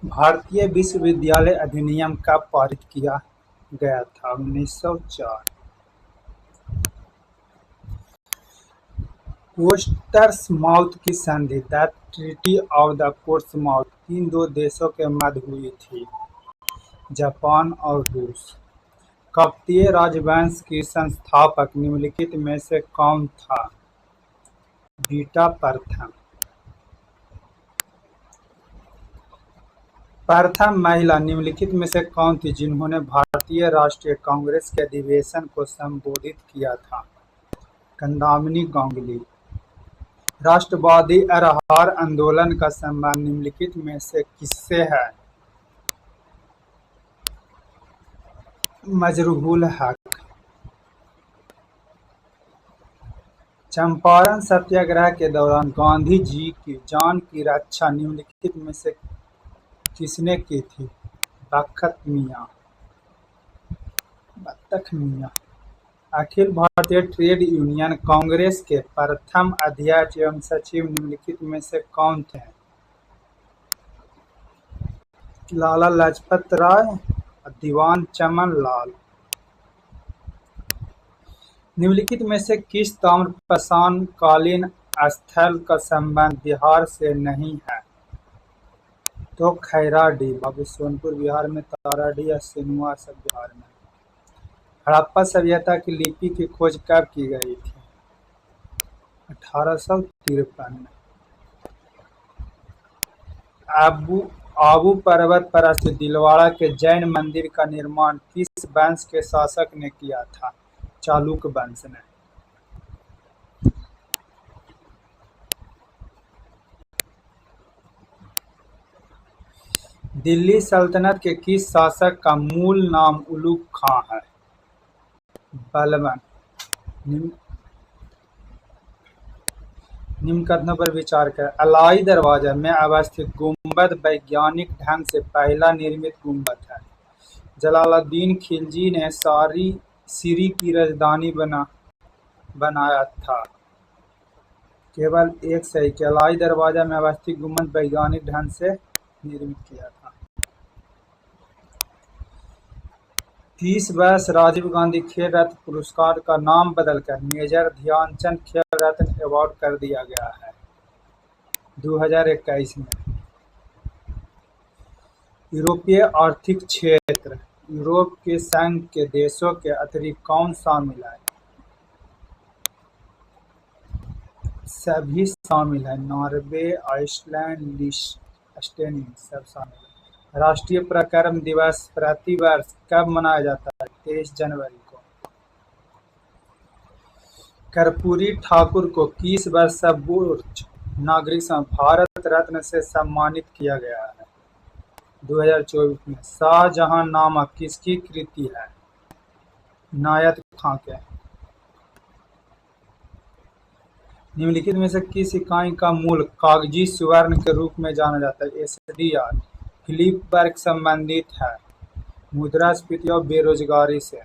भारतीय विश्वविद्यालय अधिनियम कब पारित किया गया था? 1904। पोर्ट्समाउथ की संधि the treaty of the Portsmouth किन दो देशों के मध्य हुई थी? जापान और रूस। काकतीय राजवंश की संस्थापक निम्नलिखित में से कौन था? बीटा प्रथम। प्रथम महिला निम्नलिखित में से कौन थी जिन्होंने भारतीय राष्ट्रीय कांग्रेस के अधिवेशन को संबोधित किया था? कंदामिनी गांगुली। राष्ट्रवादी आहार आंदोलन का संबंध निम्नलिखित में से किससे है? मजरूहुल हक। चंपारण सत्याग्रह के दौरान गांधी जी की जान की रक्षा निम्नलिखित में से किसने की थी? बख्त मियां। अखिल भारतीय ट्रेड यूनियन कांग्रेस के प्रथम अध्यक्ष एवं सचिव निम्नलिखित में से कौन थे? लाला लाजपत राय और दीवान चमन लाल। निम्नलिखित में से किस ताम्रपाषाण कालीन स्थल का संबंध बिहार से नहीं है? तो खैराडीह। बाबू सोनपुर बिहार में, ताराडीह और सिनुआ सब बिहार में। हड़प्पा सभ्यता की लिपि की खोज कब की गई थी? 1853 में। आबू पर्वत पर स्थित दिलवाड़ा के जैन मंदिर का निर्माण किस वंश के शासक ने किया था? चालुक्य वंश ने। दिल्ली सल्तनत के किस शासक का मूल नाम उलुग खां है? बलबन। निम्न कथनों पर विचार करें। अलाई दरवाजा में अवस्थित गुंबद वैज्ञानिक ढंग से पहला निर्मित गुंबद है। जलालुद्दीन खिलजी ने सीरी की राजधानी बनाया था। केवल एक सही कि अलाई दरवाजा में अवस्थित गुंबद वैज्ञानिक ढंग से निर्मित किया था। 30 वर्ष राजीव गांधी खेल रत्न पुरस्कार का नाम बदलकर मेजर ध्यानचंद खेल रत्न अवार्ड कर दिया गया है 2021 में। यूरोपीय आर्थिक क्षेत्र यूरोप के संघ के देशों के अतिरिक्त कौन शामिल है? सभी शामिल है। नॉर्वे, आइसलैंड, लिechtenstein सब शामिल है। राष्ट्रीय पराक्रम दिवस प्रतिवर्ष कब मनाया जाता है? 23 जनवरी को। कर्पूरी ठाकुर को किस वर्ष सर्वोच्च नागरिक भारत रत्न से सम्मानित किया गया है? 2024 में। शाहजहांनामा किसकी कृति है? नायत खां के। निम्नलिखित में से किस इकाई का मूल कागजी स्वर्ण के रूप में जाना जाता है? SDR। फिलिप वर्ग संबंधित है मुद्रास्फीति और बेरोजगारी से।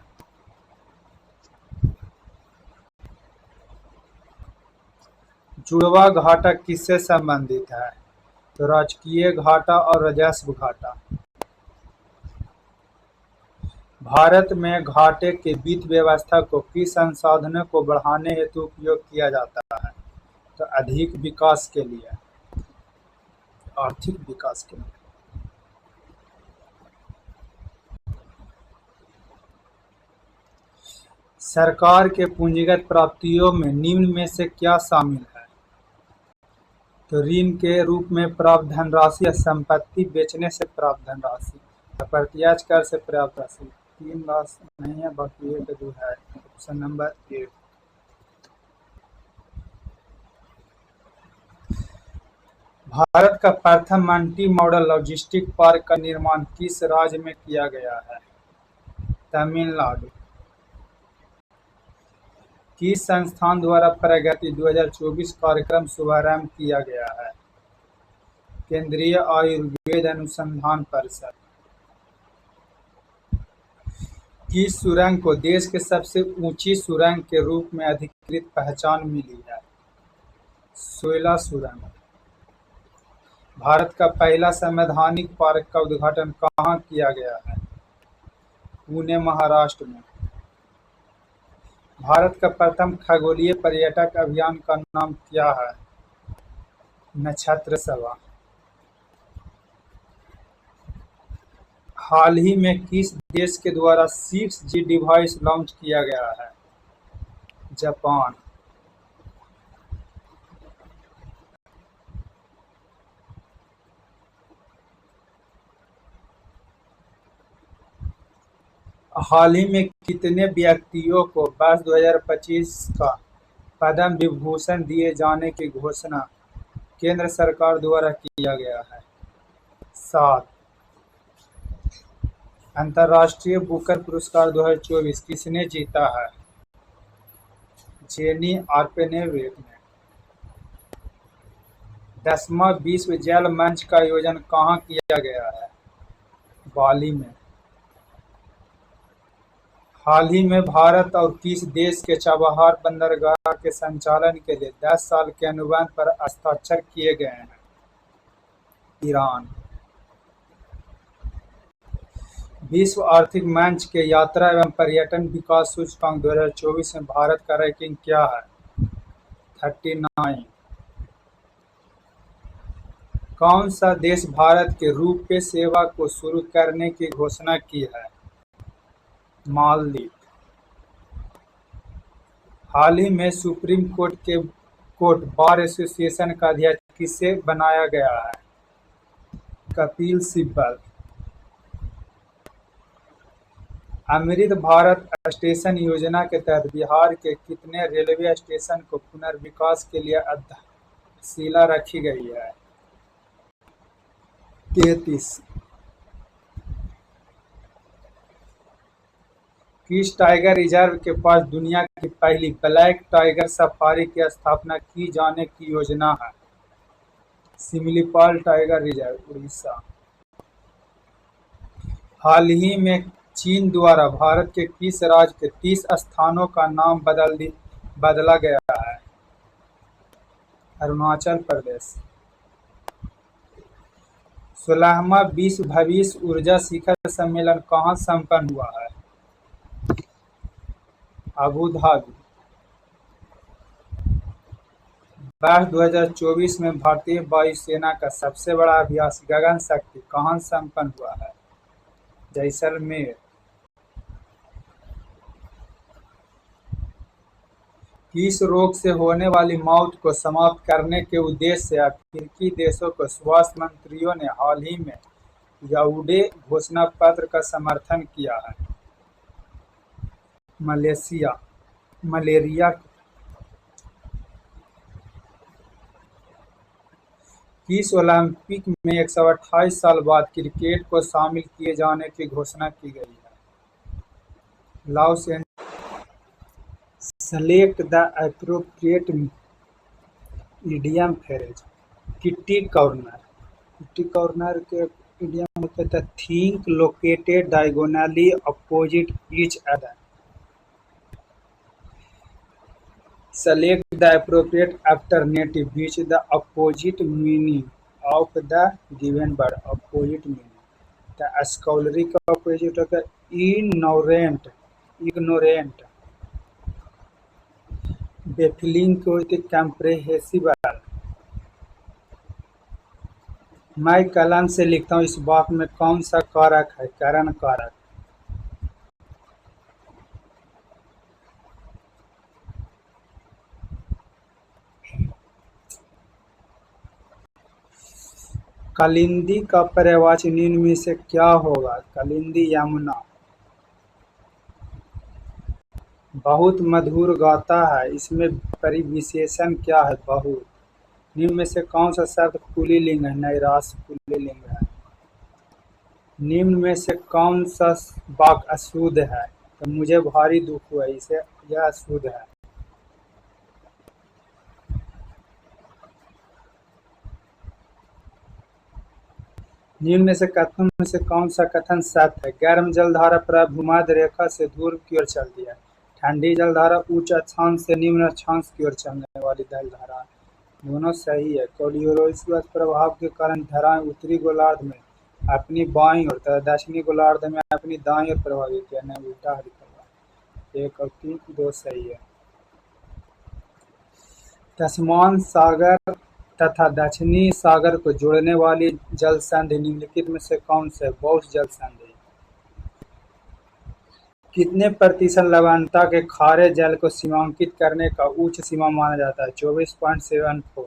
जुड़वा घाटा किससे संबंधित है? तो राजकीय घाटा और राजस्व घाटा। भारत में घाटे के वित्त व्यवस्था को किस संसाधनों को बढ़ाने हेतु उपयोग किया जाता है? तो अधिक विकास के लिए, आर्थिक विकास के लिए। सरकार के पूंजीगत प्राप्तियों में निम्न में से क्या शामिल है? तो ऋण के रूप में प्राप्त धनराशि या संपत्ति बेचने से प्राप्त धनराशि, अप्रत्यक्ष कर से प्राप्त राशि। 3 राशि नहीं है, बाकी 1 2 है। Option number 1। भारत का प्रथम मल्टी मॉडल लॉजिस्टिक पार्क का निर्माण किस राज्य में किया गया है? तमिलनाडु। किस संस्थान द्वारा प्रगति 2024 कार्यक्रम शुभारंभ किया गया है? केंद्रीय आयुर्वेद अनुसंधान परिषद। किस सुरंग को देश के सबसे ऊंची सुरंग के रूप में अधिकृत पहचान मिली है? सोयला सुरंग। भारत का पहला संवैधानिक पार्क का उद्घाटन कहाँ किया गया है? पुणे, महाराष्ट्र में। भारत का प्रथम खगोलीय पर्यटक अभियान का नाम क्या है? नक्षत्र सभा। हाल ही में किस देश के द्वारा 6G डिवाइस लॉन्च किया गया है? जापान। हाल ही में कितने व्यक्तियों को वर्ष 2025 का पद्म विभूषण दिए जाने की घोषणा केंद्र सरकार द्वारा किया गया है? 7। अंतर्राष्ट्रीय बुकर पुरस्कार 2024 किसने जीता है? जेनी आर्पेनेविक ने। 10वां विश्व जल मंच का आयोजन कहाँ किया गया है? बाली में। हाल ही में भारत और किस देश के चाबहार बंदरगाह के संचालन के लिए 10 साल के अनुबंध पर हस्ताक्षर किए गए हैं? ईरान। विश्व आर्थिक मंच के यात्रा एवं पर्यटन विकास सूचकांक 2024 में भारत का रैंकिंग क्या है? 39। कौन सा देश भारत के रुपे सेवा को शुरू करने की घोषणा की है? मालदीव। हाल ही में सुप्रीम कोर्ट बार एसोसिएशन का अध्यक्ष किसे बनाया गया है? कपिल सिब्बल। अमृत भारत स्टेशन योजना के तहत बिहार के कितने रेलवे स्टेशन को पुनर्विकास के लिए आधारशिला रखी गई है? 33। किस टाइगर रिजर्व के पास दुनिया की पहली ब्लैक टाइगर सफारी की स्थापना की जाने की योजना है? Similipal tiger reserve, Orissa. हाल ही में चीन द्वारा भारत के किस राज्य के 30 स्थानों का नाम बदला गया है? अरुणाचल प्रदेश। 16वां विश्व भविष्य ऊर्जा शिखर सम्मेलन कहाँ संपन्न हुआ है? Abu Dhabi. वर्ष 2024 में भारतीय वायुसेना का सबसे बड़ा अभ्यास गगन शक्ति कहाँ संपन्न हुआ है? जैसलमेर। किस रोग से होने वाली मौत को समाप्त करने के उद्देश्य से अफ्रीकी देशों के स्वास्थ्य मंत्रियों ने हाल ही में याओडे घोषणा पत्र का समर्थन किया है? मलेरिया। किस ओलंपिक में 128 साल बाद क्रिकेट को शामिल किए जाने की घोषणा की गई है? Los Angeles. Select the appropriate idiom phrase. Kitty corner. Kitty corner के इडियम होता है think located diagonally opposite each other. Select the appropriate alternative which the opposite meaning of the given word. Opposite meaning. The scholarly का opposite होता है ignorant. Ignorant. Baffling को होती है comprehensible. मैं कलम से लिखता हूँ इस वाक्य में कौन सा कारक है? करण कारक। कालिंदी का पर्यायवाची निम्न में से क्या होगा? कालिंदी, यमुना। बहुत मधुर गाता है, इसमें परिविशेषण क्या है? बहुत। निम्न में से कौन सा शब्द पुल्लिंग है? नैराश्य पुल्लिंग है। निम्न में से कौन सा वाक्य अशुद्ध है? तो मुझे भारी दुख हुआ, इसे यह अशुद्ध है। निम्न में से कौन सा कथन सत्य है? गर्म जलधारा प्रभूमध्य रेखा से दूर की ओर चलती है। ठंडी जलधारा उच्च अक्षांश से निम्न अक्षांश की ओर चलने वाली जलधारा। दोनों सही है। कोलियोरोसिस प्रभाव के कारण धाराएं उत्तरी गोलार्ध में अपनी बाईं ओर तथा दक्षिणी गोलार्ध में अपनी दाईं ओर प्रभावित है। न उल्टा लिखा हुआ है। 1 और 3 दो सही है। तस्मान सागर तथा दक्षिणी सागर को जोड़ने वाली जल संधि निम्नलिखित में से कौन से? बोस जल संधि। कितने प्रतिशत लवणता के खारे जल को सीमांकित करने का उच्च सीमा माना जाता है? 24.74।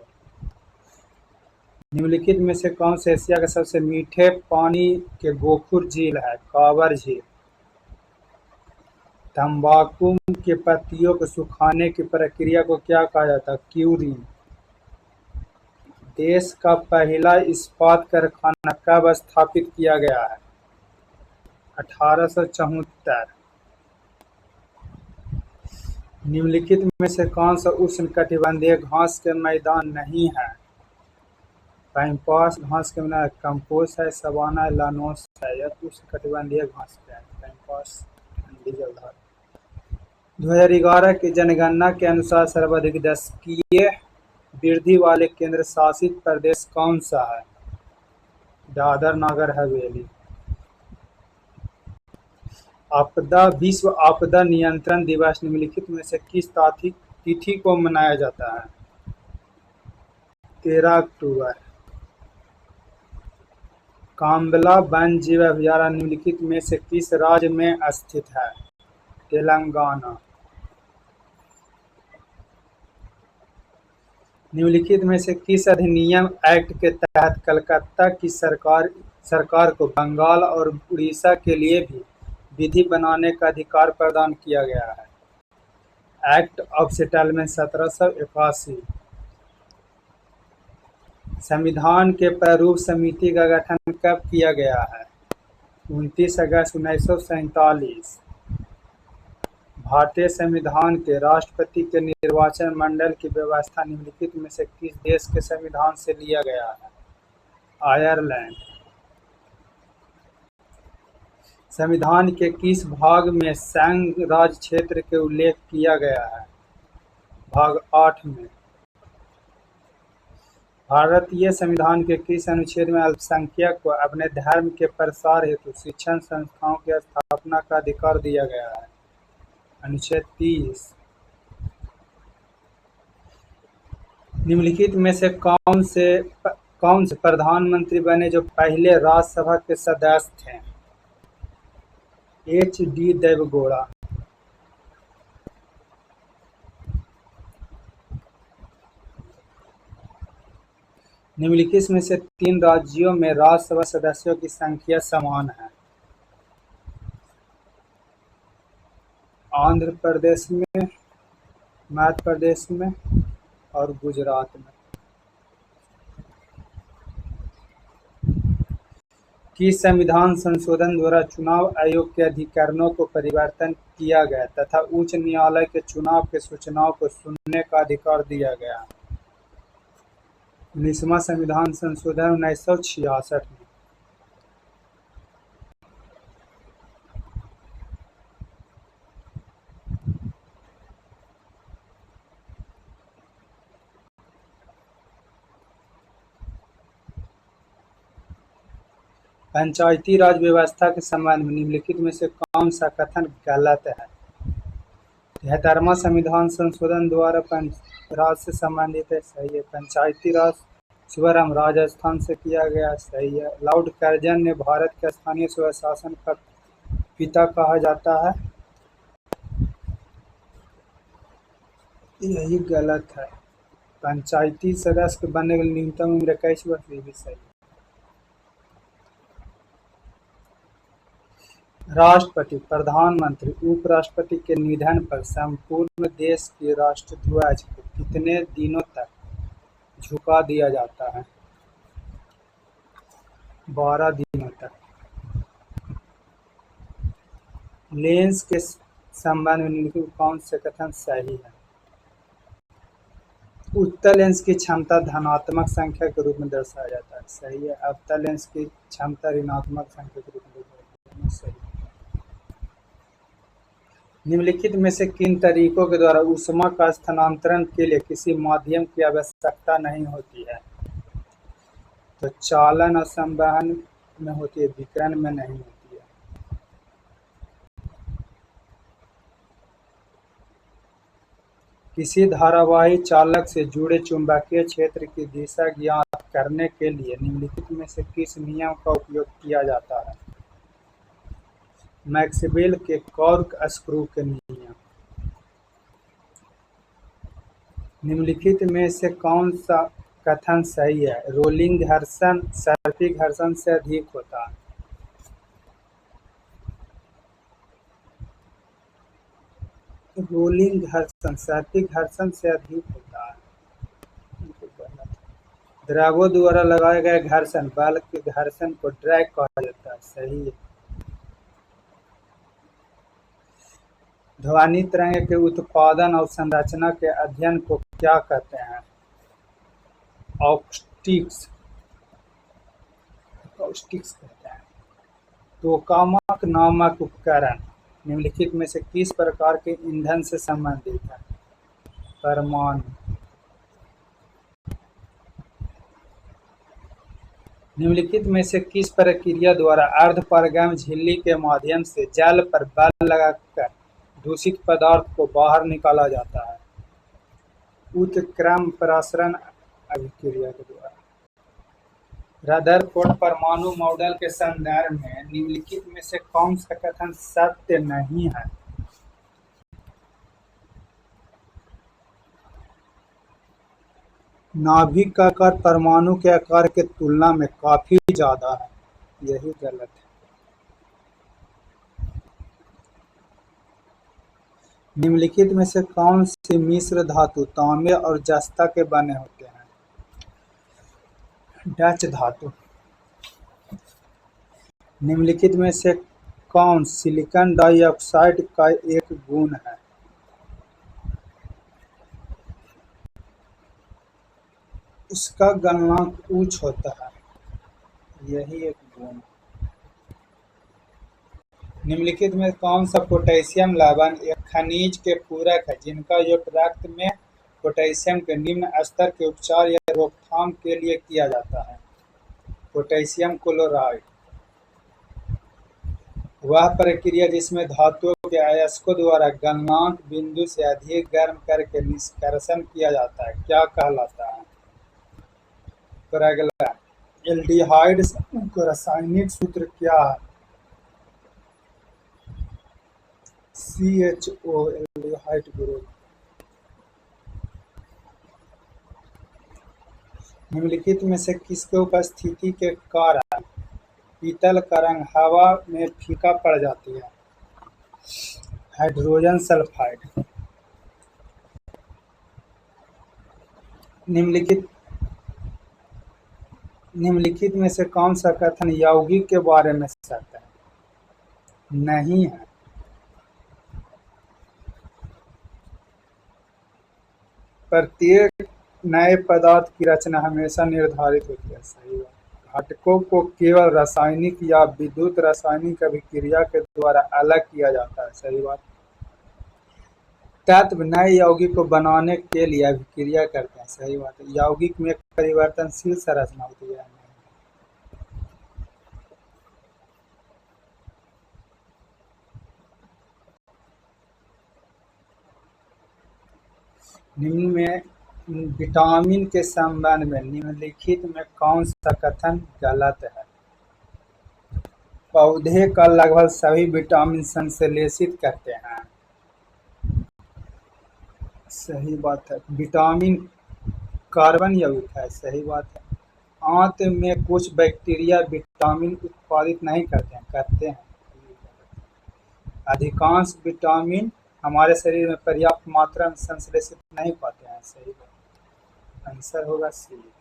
निम्नलिखित में से कौन से एशिया के सबसे मीठे पानी के गोखुर झील है? कांवर झील। तंबाकू के पत्तियों को सुखाने की प्रक्रिया को क्या कहा जाता है? क्यूरिंग। देश का पहला इस्पात कारखाना कब स्थापित किया गया है? 1874। निम्नलिखित में से कौन सा उष्णकटिबंधीय घास के मैदान नहीं है? पैम्पास घास के मैदान कंपोस है, सवाना है, लानोस है। यह उष्णकटिबंधीय घास क्या है? पैम्पास ठंडी जलधारा। 2011 की जनगणना के अनुसार सर्वाधिक दशकीय वृद्धि वाले केंद्र शासित प्रदेश कौन सा है? दादर नगर हवेली। विश्व आपदा नियंत्रण दिवस निम्नलिखित में से किस तिथि को मनाया जाता है? 13 अक्टूबर। काम्बला वन्य जीव अभयारण्य निम्नलिखित में से किस राज्य में स्थित है? तेलंगाना। निम्नलिखित में से किस अधिनियम एक्ट के तहत कलकत्ता की सरकार को बंगाल और उड़ीसा के लिए भी विधि बनाने का अधिकार प्रदान किया गया है? Act of settlement 1781। संविधान के प्रारूप समिति का गठन कब किया गया है? 29 अगस्त 1947। भारतीय संविधान के राष्ट्रपति के निर्वाचन मंडल की व्यवस्था निम्नलिखित में से किस देश के संविधान से लिया गया है? आयरलैंड। संविधान के किस भाग में संघ राज्य क्षेत्र के उल्लेख किया गया है? भाग 8 में। भारतीय संविधान के किस अनुच्छेद में अल्पसंख्यक को अपने धर्म के प्रसार हेतु शिक्षण संस्थाओं की स्थापना का अधिकार दिया गया है? अनुच्छेद 30। निम्नलिखित में से कौन से प्रधानमंत्री बने जो पहले राज्यसभा के सदस्य थे? HD देवेगौड़ा। निम्नलिखित में से 3 राज्यों में राज्यसभा सदस्यों की संख्या समान है? आंध्र प्रदेश में, मध्य प्रदेश में और गुजरात में। किस संविधान संशोधन द्वारा चुनाव आयोग के अधिकारों को परिवर्तन किया गया तथा उच्च न्यायालय के चुनाव के सूचनाओं को सुनने का अधिकार दिया गया? 19वां संविधान संशोधन 1966 में। पंचायती राज व्यवस्था के संबंध में निम्नलिखित में से कौन सा कथन गलत है? 73वां संविधान संशोधन द्वारा राज से संबंधित है। सही है। पंचायती राज शुभारंभ राजस्थान से किया गया। सही है। लॉर्ड कर्जन ने भारत के स्थानीय स्वशासन का पिता कहा जाता है। यही गलत है। पंचायती सदस्य बनने के लिए न्यूनतम उम्र 21 वर्ष। ये भी सही है। राष्ट्रपति, प्रधानमंत्री, उपराष्ट्रपति के निधन पर संपूर्ण देश के राष्ट्रध्वज को कितने दिनों तक झुका दिया जाता है? 12 दिनों तक। लेंस के संबंध में निम्नलिखित कौन से कथन सही है? उत्तल लेंस की क्षमता धनात्मक संख्या के रूप में दर्शाया जाता है। सही है। अवतल लेंस की क्षमता ऋणात्मक संख्या के रूप में दर्शाया जाता है। सही। निम्नलिखित में से किन तरीकों के द्वारा ऊष्मा का स्थानांतरण के लिए किसी माध्यम की आवश्यकता नहीं होती है? तो चालन और संवहन में होती है, विकिरण में नहीं होती है। किसी धारावाही चालक से जुड़े चुंबकीय क्षेत्र की दिशा ज्ञात करने के लिए निम्नलिखित में से किस नियम का उपयोग किया जाता है? मैक्सवेल के कॉर्क स्क्रू के नियम। निम्नलिखित में से कौन सा कथन सही है? रोलिंग घर्षण सर्पिल घर्षण से अधिक होता है। रोलिंग घर्षण सर्पिल घर्षण से अधिक होता है। द्रवों द्वारा लगाए गए घर्षण बल के घर्षण को ड्रैग कहा जाता है। सही है। ध्वनि तरंग के उत्पादन और संरचना के अध्ययन को क्या कहते हैं? ऑक्स्टिक्स कहते हैं। टोकामक नामक उपकरण निम्नलिखित में से किस प्रकार के ईंधन से संबंधित है? परमाणु। निम्नलिखित में से किस प्रक्रिया द्वारा अर्धपारगम्य झिल्ली के माध्यम से जल पर बल लगाकर दूषित पदार्थ को बाहर निकाला जाता है? उत्क्रम प्रसारण अभिक्रिया के द्वारा। रदरफोर्ड परमाणु मॉडल के संदर्भ में निम्नलिखित में से कौन सा कथन सत्य नहीं है? नाभिक का आकार परमाणु के आकार के तुलना में काफी ज्यादा है। यही गलत है। निम्नलिखित में से कौन सी मिश्र धातु तांबे और जस्ता के बने होते हैं? डच धातु। निम्नलिखित में से कौन सिलिकॉन डाइऑक्साइड का एक गुण है? उसका गलनांक उच्च होता है। यही एक गुण। निम्नलिखित में कौन सा पोटेशियम लवण एक खनिज के पूरक है जिनका उपयोग रक्त में पोटेशियम के निम्न स्तर के उपचार या रोकथाम के लिए किया जाता है? Potassium chloride. वह प्रक्रिया जिसमें धातुओं के अयस्कों द्वारा गलनांक बिंदु से अधिक गर्म करके निष्कर्षण किया जाता है, क्या कहलाता है? प्रगलन। एल्डिहाइड समूह का रासायनिक सूत्र क्या है? CHO aldehyde group. निम्नलिखित में से किसके उपस्थिति के कारण पीतल का रंग हवा में फीका पड़ जाती है? Hydrogen sulphide. निम्नलिखित में से कौन सा कथन यौगिक के बारे में सत्य है? नहीं है। प्रत्येक नए पदार्थ की रचना हमेशा निर्धारित होती है। सही बात। घटकों को केवल रासायनिक या विद्युत रासायनिक अभिक्रिया के द्वारा अलग किया जाता है। सही बात। तत्व नए यौगिक को बनाने के लिए अभिक्रिया करते हैं। सही बात है। यौगिक में एक परिवर्तनशील संरचना होती है। निम्न में विटामिन के संबंध में निम्नलिखित में कौन सा कथन गलत है? पौधे का लगभग सभी विटामिन संश्लेषित करते हैं। सही बात है। विटामिन कार्बन यौगिक है। सही बात है। आंत में कुछ बैक्टीरिया विटामिन उत्पादित नहीं करते हैं। अधिकांश विटामिन हमारे शरीर में पर्याप्त मात्रा में संश्लेषित नहीं पाते हैं। सही बात। आंसर होगा सी।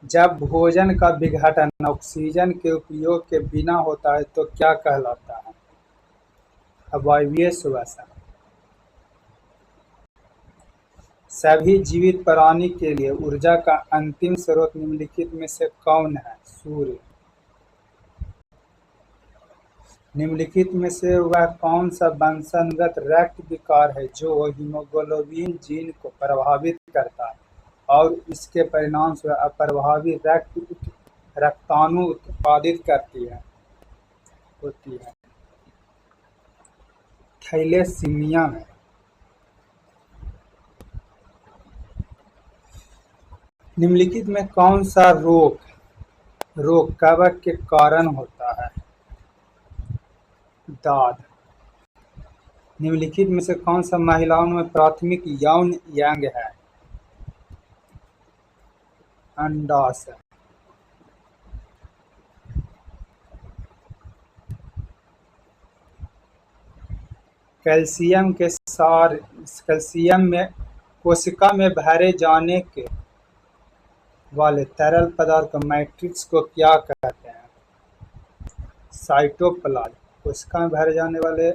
जब भोजन का विघटन ऑक्सीजन के उपयोग के बिना होता है तो क्या कहलाता है? अवायवीय श्वसन। सभी जीवित प्राणी के लिए ऊर्जा का अंतिम स्रोत निम्नलिखित में से कौन है? सूर्य। निम्नलिखित में से वह कौन सा वंशगत रक्त विकार है जो हीमोग्लोबिन जीन को प्रभावित करता है और इसके परिणामस्वरूप अप्रभावी रक्ताणु उत्पादित होती है? थैलेसीमिया है। निम्नलिखित में कौन सा रोग कवक के कारण होता है? दाद। निम्नलिखित में से कौन सा महिलाओं में प्राथमिक यौन अंग है? अंडाशय। कैल्शियम में कोशिका में भरे जाने के वाले तरल पदार्थ मैट्रिक्स को क्या कहते हैं? साइटोप्लाज्म। कोशिका में भरे जाने वाले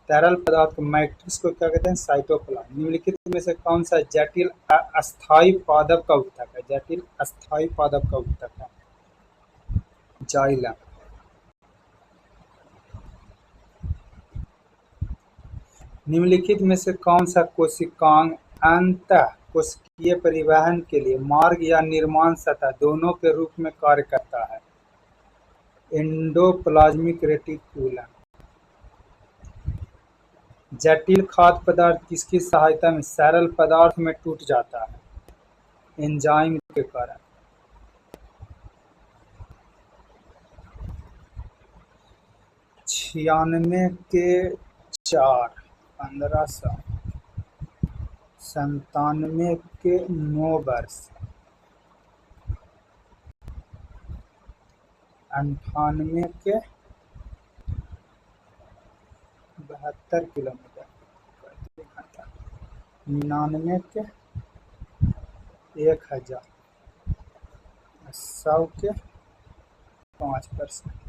तरल पदार्थ मैट्रिक्स को क्या कहते हैं? साइटोप्लाज्म। निम्नलिखित में से कौन सा जटिल अस्थायी पादप का ऊतक है? जटिल अस्थायी पादप का ऊतक है जाइलम। निम्नलिखित में से कौन सा कोशिकांग अंतःकोशिकीय परिवहन के लिए मार्ग या निर्माण सतह दोनों के रूप में कार्य करता है? Endoplasmic reticulum. जटिल खाद्य पदार्थ किसकी सहायता में सरल पदार्थ में टूट जाता है? एंजाइम के कारण। 96 के 4, 1500, 97 के 9 वर्ष, 98 के 72 किलोमीटर, 99 के 1000, 100 के 5%।